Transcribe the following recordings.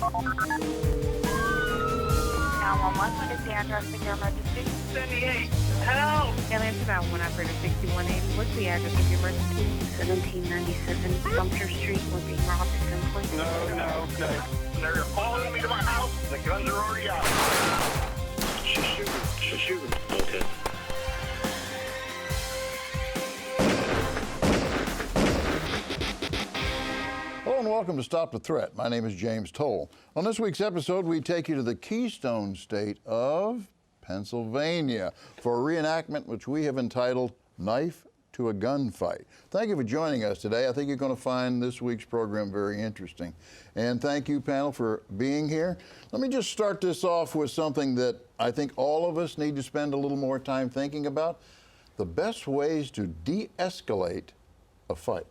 911, what is the address of your emergency? 78. Help! Aliens about 1 operator 6180. What's the address of your emergency? 1797 Sumter Street. We're being robbed at gunpoint. No. They're following me to my house. The guns are already out. She's shooting. Okay. Hello and welcome to Stop the Threat. My name is James Toll. On this week's episode, we take you to the Keystone State of Pennsylvania for a reenactment which we have entitled Knife to a Gunfight. Thank you for joining us today. I think you're going to find this week's program very interesting. And thank you, panel, for being here. Let me just start this off with something that I think all of us need to spend a little more time thinking about. The best ways to de-escalate a fight.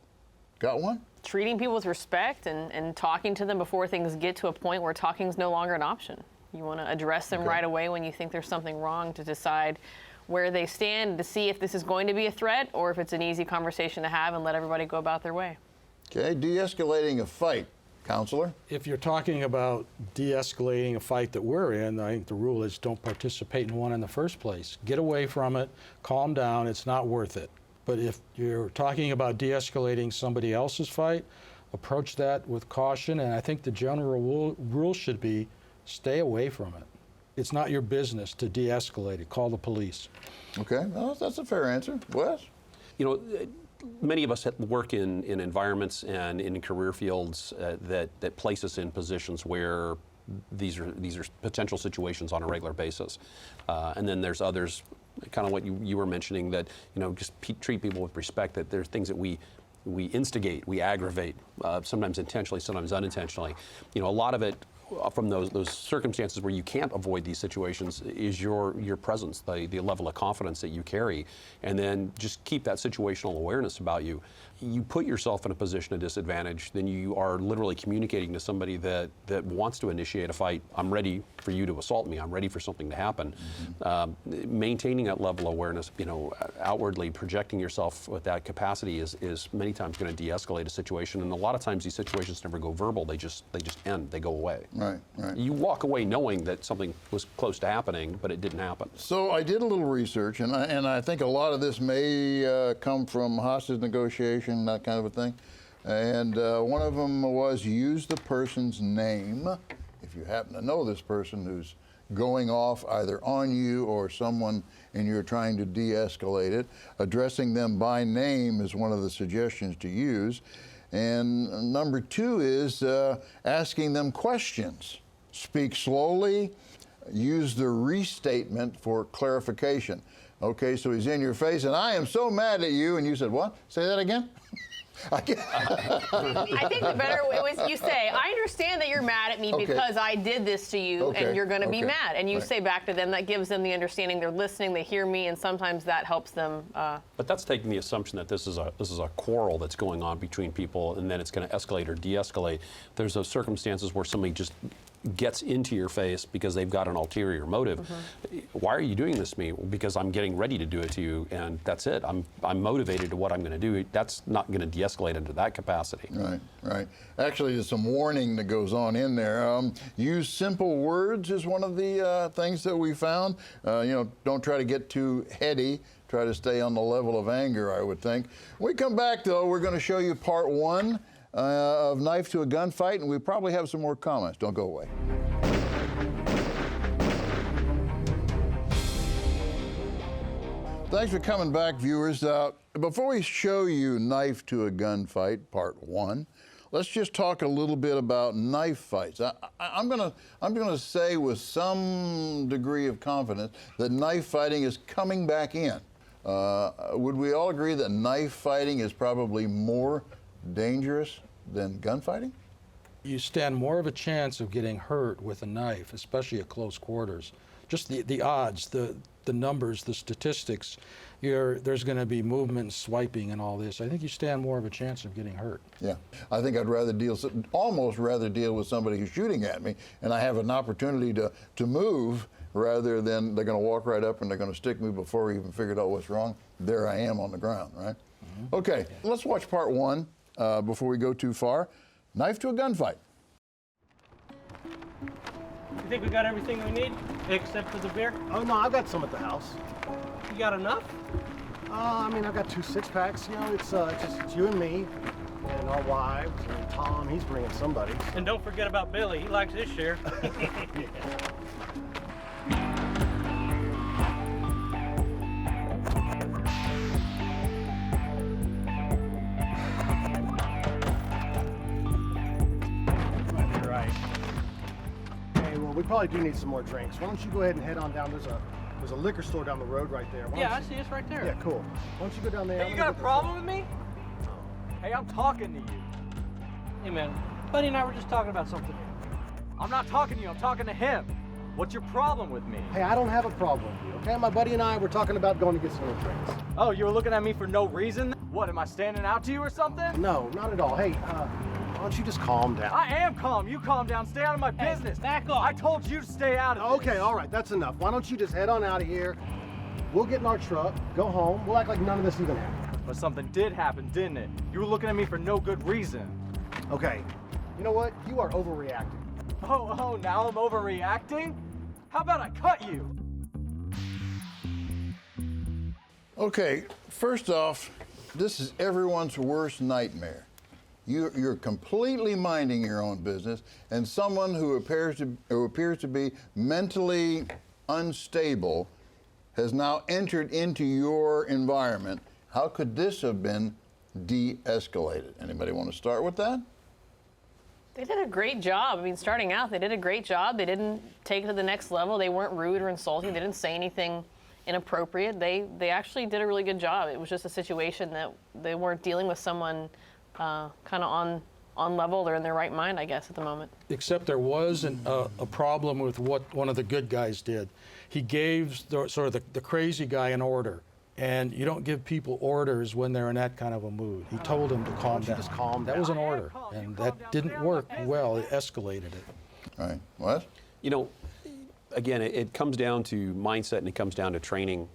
Got one? Treating people with respect and talking to them before things get to a point where talking is no longer an option. You want to address them right away when you think there's something wrong to decide where they stand, to see if this is going to be a threat or if it's an easy conversation to have and let everybody go about their way. Okay, de-escalating a fight. Counselor? If you're talking about de-escalating a fight that we're in, I think the rule is don't participate in one in the first place. Get away from it, calm down, it's not worth it. But if you're talking about de-escalating somebody else's fight, approach that with caution, and I think the general rule should be stay away from it. It's not your business to de-escalate it. Call the police. Okay, well, that's a fair answer. Wes? You know, many of us work in environments and in career fields that place us in positions where these are potential situations on a regular basis. And then there's others, kind of what you were mentioning, that, you know, just treat people with respect, that there's things that we instigate, we aggravate, sometimes intentionally, sometimes unintentionally. You know, a lot of it from those circumstances where you can't avoid these situations is your presence, the level of confidence that you carry, and then just keep that situational awareness about you. You put yourself in a position of disadvantage, then you are literally communicating to somebody that wants to initiate a fight. I'm ready for you to assault me. I'm ready for something to happen. Mm-hmm. Maintaining that level of awareness, you know, outwardly projecting yourself with that capacity is many times going to de-escalate a situation. And a lot of times these situations never go verbal. They just end. They go away. Right. You walk away knowing that something was close to happening, but it didn't happen. So I did a little research, and I think a lot of this may come from hostage negotiation, that kind of a thing. And one of them was use the person's name. If you happen to know this person who's going off either on you or someone and you're trying to de-escalate it, addressing them by name is one of the suggestions to use. And number two is asking them questions. Speak slowly, use the restatement for clarification. Okay, so he's in your face, and I am so mad at you, and you said, what? Say that again? I think the better way was you say, I understand that you're mad at me because I did this to you, and you're going to be mad. And you say back to them, that gives them the understanding they're listening, they hear me, and sometimes that helps them. But that's taking the assumption that this is a quarrel that's going on between people, and then it's going to escalate or de-escalate. There's those circumstances where somebody just gets into your face because they've got an ulterior motive. Mm-hmm. Why are you doing this to me? Because I'm getting ready to do it to you, and that's it. I'm motivated to what I'm going to do. That's not going to de-escalate into that capacity. Right. Actually, there's some warning that goes on in there. Use simple words is one of the things that we found. You know, don't try to get too heady. Try to stay on the level of anger, I would think. When we come back, though, we're going to show you part one of Knife to a Gunfight, and we probably have some more comments. Don't go away. Thanks for coming back, viewers. Before we show you Knife to a Gunfight, part one, let's just talk a little bit about knife fights. I'm gonna say with some degree of confidence that knife fighting is coming back in. Would we all agree that knife fighting is probably more dangerous than gunfighting? You stand more of a chance of getting hurt with a knife, especially at close quarters. Just the odds, the numbers, the statistics, there's going to be movement, swiping, and all this. I think you stand more of a chance of getting hurt. Yeah, I think I'd almost rather deal with somebody who's shooting at me, and I have an opportunity to move rather than they're going to walk right up and they're going to stick me before we even figured out what's wrong. There I am on the ground, right? Mm-hmm. Okay, let's watch part one before we go too far. Knife to a Gunfight. You think we got everything we need, except for the beer? Oh, no, I've got some at the house. You got enough? I mean, I've got 2 6-packs. You know, it's you and me and our wives. And Tom, he's bringing somebody. And don't forget about Billy. He likes his share. You're right. Hey, well, we probably do need some more drinks. Why don't you go ahead and head on down? There's a liquor store down the road right there. Why Yeah, don't I see it's right there. Yeah, cool. Why don't you go down there? Hey, you got a problem with me? Hey, I'm talking to you. Hey, man. Buddy and I were just talking about something. I'm not talking to you, I'm talking to him. What's your problem with me? Hey, I don't have a problem with you, okay? My buddy and I were talking about going to get some more drinks. Oh, you were looking at me for no reason? What, am I standing out to you or something? No, not at all. Hey, why don't you just calm down? I am calm. You calm down. Stay out of my business. Back off. I told you to stay out of Okay, all right, that's enough. Why don't you just head on out of here? We'll get in our truck, go home. We'll act like none of this even happened. this. But something did happen, didn't it? You were looking at me for no good reason. Okay, you know what? You are overreacting. Oh, now I'm overreacting? How about I cut you? Okay, first off, this is everyone's worst nightmare. You're completely minding your own business, and someone who appears to be mentally unstable has now entered into your environment. How could this have been de-escalated? Anybody want to start with that? They did a great job. I mean, starting out, they did a great job. They didn't take it to the next level. They weren't rude or insulting. They didn't say anything inappropriate. They actually did a really good job. It was just a situation that they weren't dealing with someone kind of on level or in their right mind, I guess, at the moment. Except there was a problem with what one of the good guys did. He gave the crazy guy an order. And you don't give people orders when they're in that kind of a mood. He told him to calm down. Just calm That down. was an order, and that didn't work well. It escalated it. All right, what? You know, again, it comes down to mindset and it comes down to training.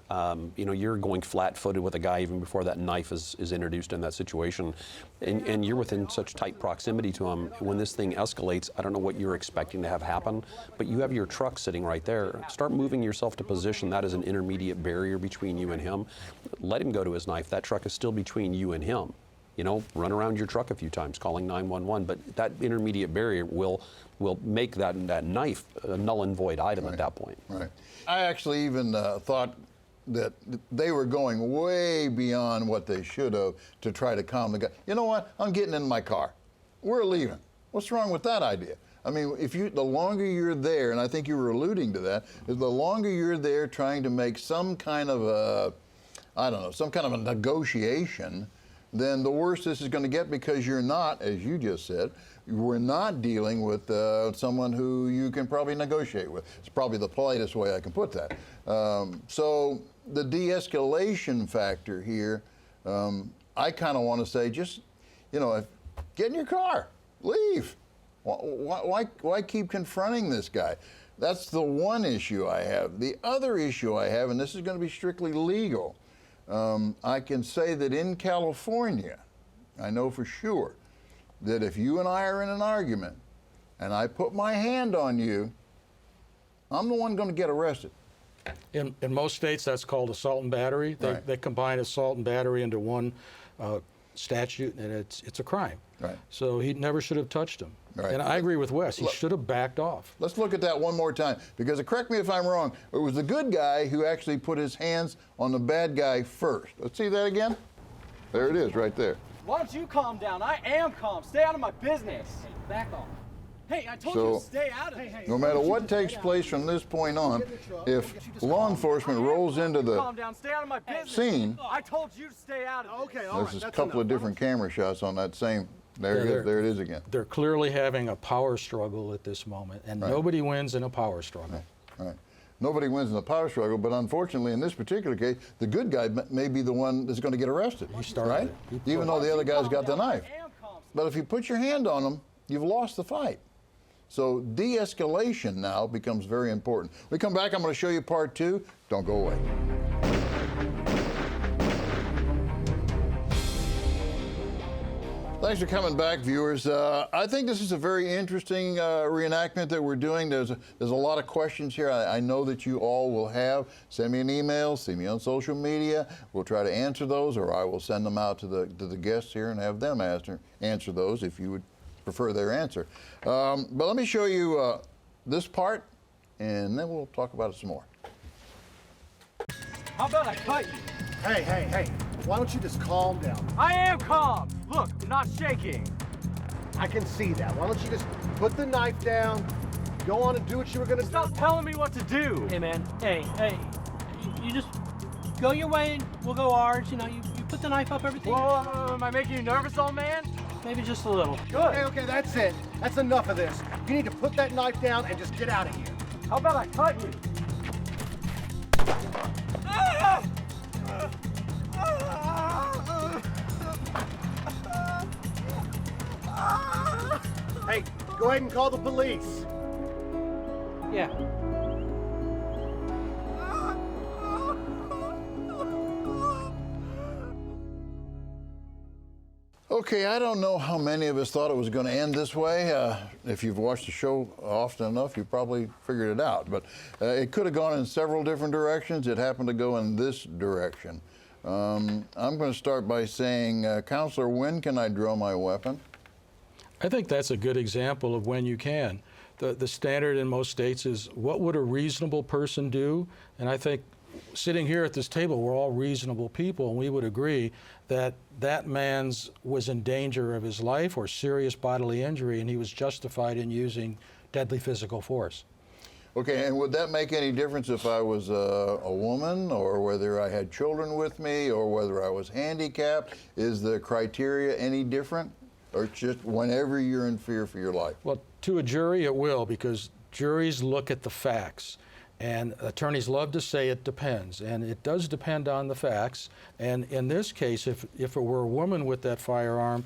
You know, you're going flat-footed with a guy even before that knife is introduced in that situation, and you're within such tight proximity to him. When this thing escalates, I don't know what you're expecting to have happen, but you have your truck sitting right there. Start moving yourself to position that as an intermediate barrier between you and him. Let him go to his knife. That truck is still between you and him. You know, run around your truck a few times, calling 911, but that intermediate barrier will make that knife a null and void item at that point. Right. I actually even thought that they were going way beyond what they should have to try to calm the guy. You know what? I'm getting in my car. We're leaving. What's wrong with that idea? I mean, the longer you're there, and I think you were alluding to that, is the longer you're there trying to make some kind of some kind of a negotiation, then the worse this is going to get, because you're not, as you just said, we're not dealing with someone who you can probably negotiate with. It's probably the politest way I can put that. So the de-escalation factor here, I kind of want to say, just, you know, get in your car, leave. Why keep confronting this guy? That's the one issue I have. The other issue I have, and this is going to be strictly legal, I can say that in California, I know for sure that if you and I are in an argument and I put my hand on you, I'm the one going to get arrested. In most states, that's called assault and battery. They combine assault and battery into one statute, and it's a crime. Right. So he never should have touched him. Right. And I agree with Wes. He should have backed off. Let's look at that one more time, because correct me if I'm wrong, it was the good guy who actually put his hands on the bad guy first. Let's see that again. There it is, right there. Why don't you calm down? I am calm. Stay out of my business. Back off. Hey, I told you to stay out of it. No matter what takes place from this point on, if law enforcement rolls into the Calm down. Stay out of my business. scene, I told you to stay out of it. Okay, all right. there's a couple of different camera shots on that same. There it is again. They're clearly having a power struggle at this moment, and nobody wins in a power struggle. Right. Nobody wins in the power struggle, but unfortunately, in this particular case, the good guy may be the one that's going to get arrested. He started right? it. Even though the other guy's got the knife. I am calm. But if you put your hand on him, you've lost the fight. So de-escalation now becomes very important. When we come back, I'm going to show you part 2. Don't go away. Thanks for coming back, viewers. I think this is a very interesting reenactment that we're doing. There's a lot of questions here. I know that you all will have. Send me an email, see me on social media. We'll try to answer those, or I will send them out to the guests here and have them answer those if you would prefer their answer. But let me show you this part, and then we'll talk about it some more. How about I cut you? Hey, hey, hey. Why don't you just calm down? I am calm. Look, I'm not shaking. I can see that. Why don't you just put the knife down, go on and do what you were gonna Stop do? telling me what to do. Hey, man. Hey. You just go your way and we'll go ours. You know, you put the knife up, everything. Whoa, am I making you nervous, old man? Maybe just a little. Good. Okay, that's it. That's enough of this. You need to put that knife down and just get out of here. How about I cut you? Hey, go ahead and call the police. Yeah. Okay, I don't know how many of us thought it was going to end this way. If you've watched the show often enough, you probably figured it out. But it could have gone in several different directions. It happened to go in this direction. I'm going to start by saying, Counselor, when can I draw my weapon? I think that's a good example of when you can. The standard in most states is what would a reasonable person do? And I think sitting here at this table, we're all reasonable people, and we would agree that that man's was in danger of his life or serious bodily injury, and he was justified in using deadly physical force. Okay, and would that make any difference if I was a woman, or whether I had children with me, or whether I was handicapped? Is the criteria any different? Or just whenever you're in fear for your life? Well, to a jury it will, because juries look at the facts. And attorneys love to say it depends, and it does depend on the facts. And in this case, if it were a woman with that firearm,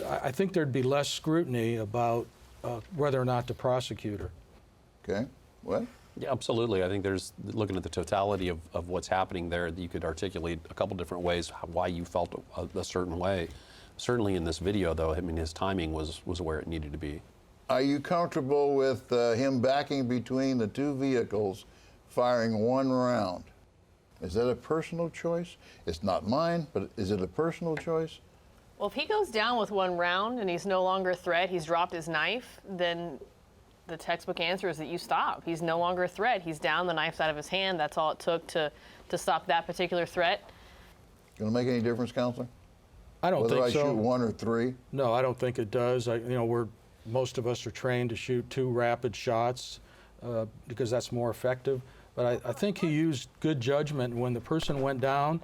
I think there'd be less scrutiny about whether or not to prosecute her. Okay, what? Yeah, absolutely. I think there's, looking at the totality of what's happening there, you could articulate a couple different ways why you felt a certain way. Certainly in this video, though, I mean, his timing was where it needed to be. Are you comfortable with him backing between the two vehicles, firing one round? Is that a personal choice? It's not mine, but is it a personal choice? Well, if he goes down with one round and he's no longer a threat, he's dropped his knife, then the textbook answer is that you stop. He's no longer a threat. He's down, the knife's out of his hand. That's all it took to stop that particular threat. Going to make any difference, Counselor? I don't Whether think so. I shoot one or three? No, I don't think it does. Most of us are trained to shoot 2 rapid shots because that's more effective. But I think he used good judgment. When the person went down,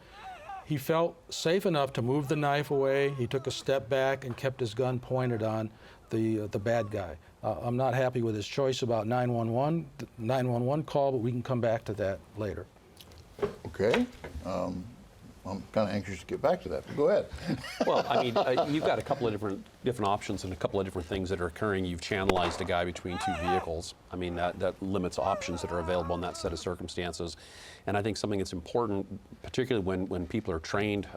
he felt safe enough to move the knife away. He took a step back and kept his gun pointed on the bad guy. I'm not happy with his choice about 911 call, but we can come back to that later. Okay. I'm kind of anxious to get back to that, but go ahead. Well, I mean, you've got a couple of different options and a couple of different things that are occurring. You've channelized a guy between 2 vehicles. I mean, that limits options that are available in that set of circumstances. And I think something that's important, particularly when people are trained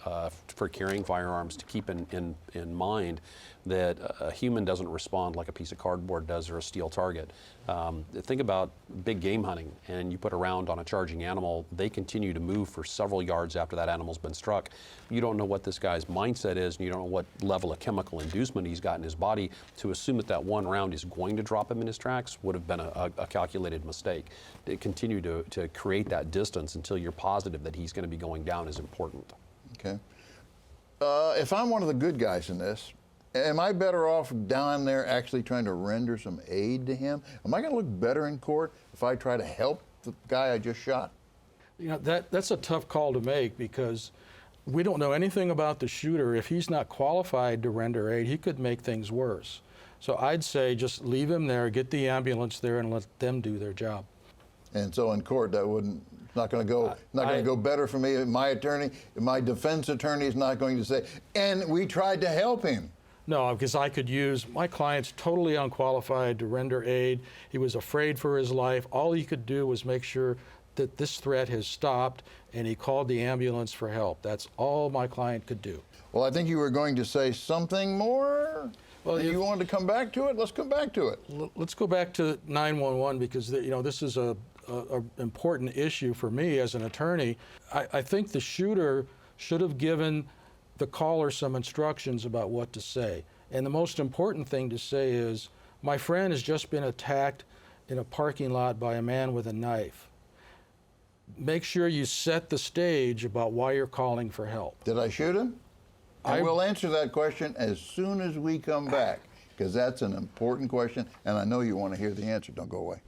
for carrying firearms, to keep in mind that a human doesn't respond like a piece of cardboard does or a steel target. Think about big game hunting, and you put a round on a charging animal, they continue to move for several yards after that animal's been struck. You don't know what this guy's mindset is, and you don't know what level of chemical inducement he's got in his body. To assume that one round is going to drop him in his tracks would have been a calculated mistake. To continue to create that distance until you're positive that he's going to be going down is important. Okay. If I'm one of the good guys in this, am I better off down there actually trying to render some aid to him? Am I going to look better in court if I try to help the guy I just shot? That's a tough call to make because we don't know anything about the shooter. If he's not qualified to render aid, he could make things worse. So I'd say just leave him there, get the ambulance there, and let them do their job. And so in court, that wouldn't, not going to go better for me. My attorney, my defense attorney is not going to say, and we tried to help him. No, because I could use, my client's totally unqualified to render aid. He was afraid for his life. All he could do was make sure that this threat has stopped, and he called the ambulance for help. That's all my client could do. Well, I think you were going to say something more. Well, you wanted to come back to it? Let's come back to it. Let's go back to 911 because this is a important issue for me as an attorney. I think the shooter should have given the caller some instructions about what to say. And the most important thing to say is, my friend has just been attacked in a parking lot by a man with a knife. Make sure you set the stage about why you're calling for help. Did I shoot him? And we'll answer that question as soon as we come back, because that's an important question, and I know you want to hear the answer. Don't go away.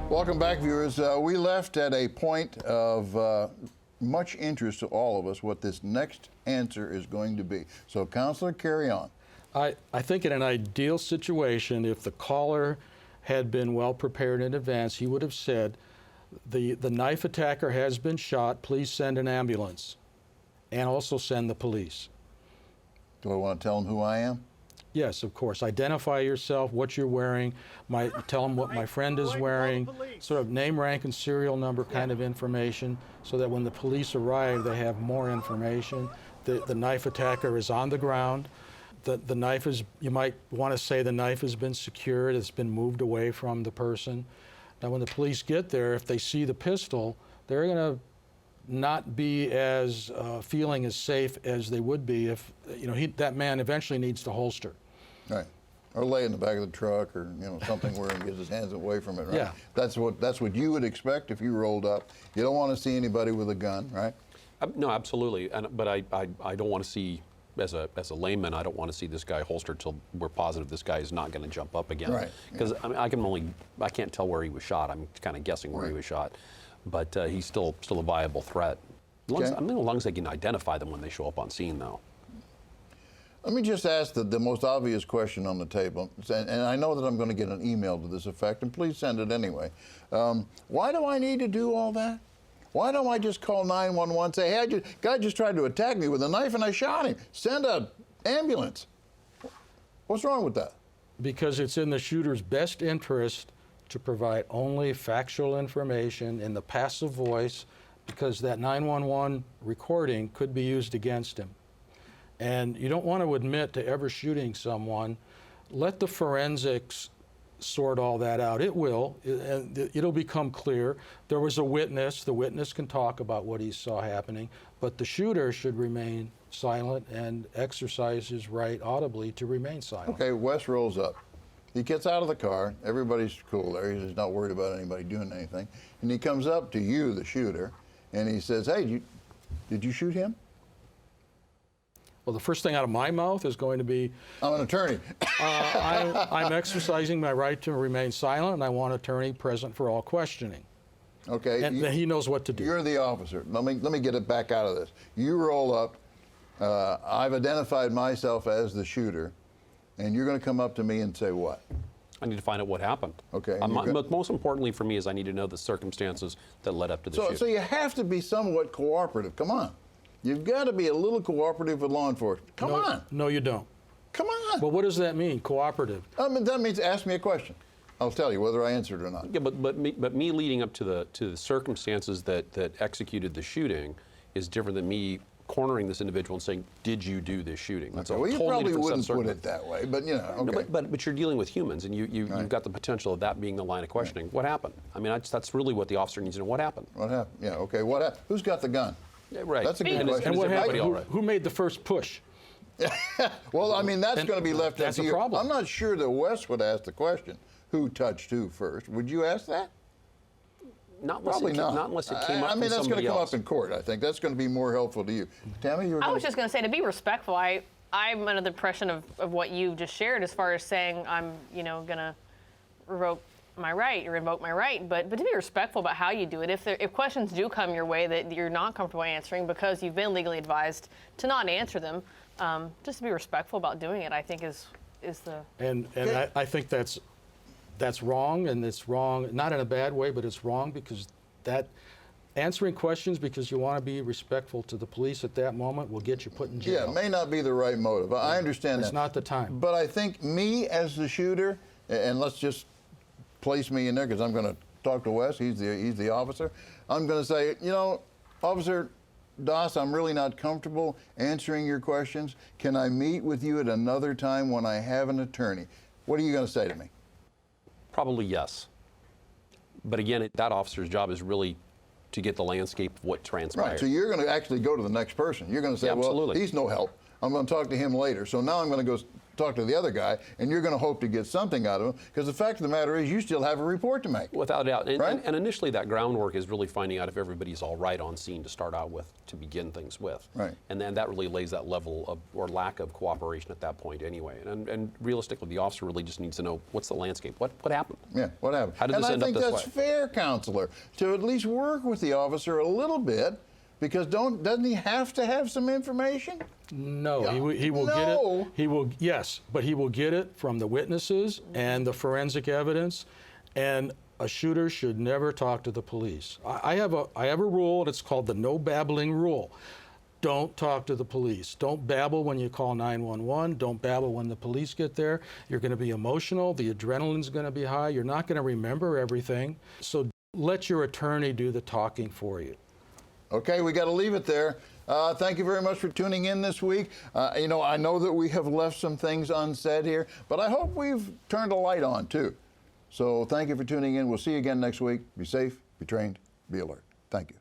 Welcome back, viewers. We left at a point of much interest to all of us what this next answer is going to be. So, Counselor, carry on. I think in an ideal situation, if the caller had been well prepared in advance, he would have said, the knife attacker has been shot, please send an ambulance, and also send the police. Do I want to tell him who I am? Yes, of course. Identify yourself, what you're wearing, tell them what my friend is wearing, sort of name, rank, and serial number kind of information, so that when the police arrive, they have more information. The knife attacker is on the ground. The knife is, you might want to say the knife has been secured, it's been moved away from the person. Now, when the police get there, if they see the pistol, they're going to not be as feeling as safe as they would be if, that man eventually needs to holster. Right. Or lay in the back of the truck, or something where he gets his hands away from it, right? Yeah. That's what you would expect if you rolled up. You don't want to see anybody with a gun, right? No, absolutely. But I don't want to see, as a layman, I don't want to see this guy holstered till we're positive this guy is not going to jump up again. Right. Because I can't tell where he was shot. I'm kind of guessing where he was shot, but he's still a viable threat. As long as they can identify them when they show up on scene, though. Let me just ask the most obvious question on the table, and I know that I'm going to get an email to this effect, and please send it anyway. Why do I need to do all that? Why don't I just call 911 and say, hey, guy just tried to attack me with a knife and I shot him. Send an ambulance. What's wrong with that? Because it's in the shooter's best interest to provide only factual information in the passive voice, because that 911 recording could be used against him. And you don't want to admit to ever shooting someone. Let the forensics sort all that out. It will, and it'll become clear. There was a witness. The witness can talk about what he saw happening, but the shooter should remain silent and exercise his right audibly to remain silent. Okay, Wes rolls up. He gets out of the car. Everybody's cool there. He's not worried about anybody doing anything. And he comes up to you, the shooter, and he says, hey, did you shoot him? Well, the first thing out of my mouth is going to be, I'm an attorney. I'm exercising my right to remain silent, and I want an attorney present for all questioning. Okay. And he knows what to do. You're the officer. Let me get it back out of this. You roll up. I've identified myself as the shooter, and you're going to come up to me and say what? I need to find out what happened. Okay. But most importantly for me is I need to know the circumstances that led up to the shooting. So you have to be somewhat cooperative. Come on. You've got to be a little cooperative with law enforcement. Come on. No, you don't. Come on. Well, what does that mean, cooperative? That means ask me a question. I'll tell you whether I answered or not. Yeah, but me leading up to the circumstances that executed the shooting is different than me cornering this individual and saying, "Did you do this shooting?" That's well, you probably wouldn't put it that way, but okay. No, but you're dealing with humans, and you've got the potential of that being the line of questioning. What happened? I mean, that's really what the officer needs to know. What happened? What happened? Yeah. Okay. What happened? Who's got the gun? Yeah, right. That's a good question. And what happened? All right? Who made the first push? Well, I mean, that's going to be left up to you. That's a problem. I'm not sure that Wes would ask the question, who touched who first. Would you ask that? Probably not. Not unless it came up. I mean, that's going to come else. up in court. I think that's going to be more helpful to you. Tammy, you were. I was just going to say, to be respectful, I'm under the impression of what you just shared as far as saying I'm, going to revoke my right or invoke my right, but to be respectful about how you do it. If questions do come your way that you're not comfortable answering because you've been legally advised to not answer them, just to be respectful about doing it, I think is the. And I think that's wrong, and it's wrong not in a bad way, but it's wrong because that answering questions because you want to be respectful to the police at that moment will get you put in jail. Yeah, it may not be the right motive. I understand that. It's not the time. But I think me as the shooter and let's just place me in there because I'm going to talk to Wes. He's the officer. I'm going to say, you know, Officer Doss, I'm really not comfortable answering your questions. Can I meet with you at another time when I have an attorney? What are you going to say to me? Probably yes. But again, that officer's job is really to get the landscape of what transpired. Right, so you're going to actually go to the next person. You're going to say, Yeah, well, absolutely. he's no help. I'm going to talk to him later. So now I'm going to go talk to the other guy, and you're going to hope to get something out of him, because the fact of the matter is you still have a report to make. Without a doubt. And, Right? and initially that groundwork is really finding out if everybody's all right on scene to start out with, to begin things with. Right. And then that really lays that level of, or lack of cooperation at that point anyway. And realistically, the officer really just needs to know what's the landscape, what happened? Yeah, what happened? How did this end up this And I think that's fair, counselor, to at least work with the officer a little bit, because doesn't he have to have some information? No, he will get it. He will, yes, but he will get it from the witnesses and the forensic evidence. And a shooter should never talk to the police. I have a rule, and it's called the no babbling rule. Don't talk to the police. Don't babble when you call 911. Don't babble when the police get there. You're going to be emotional. The adrenaline's going to be high. You're not going to remember everything. So let your attorney do the talking for you. Okay, we got to leave it there. Thank you very much for tuning in this week. You know, I know that we have left some things unsaid here, but I hope we've turned a light on too. So thank you for tuning in. We'll see you again next week. Be safe, be trained, be alert. Thank you.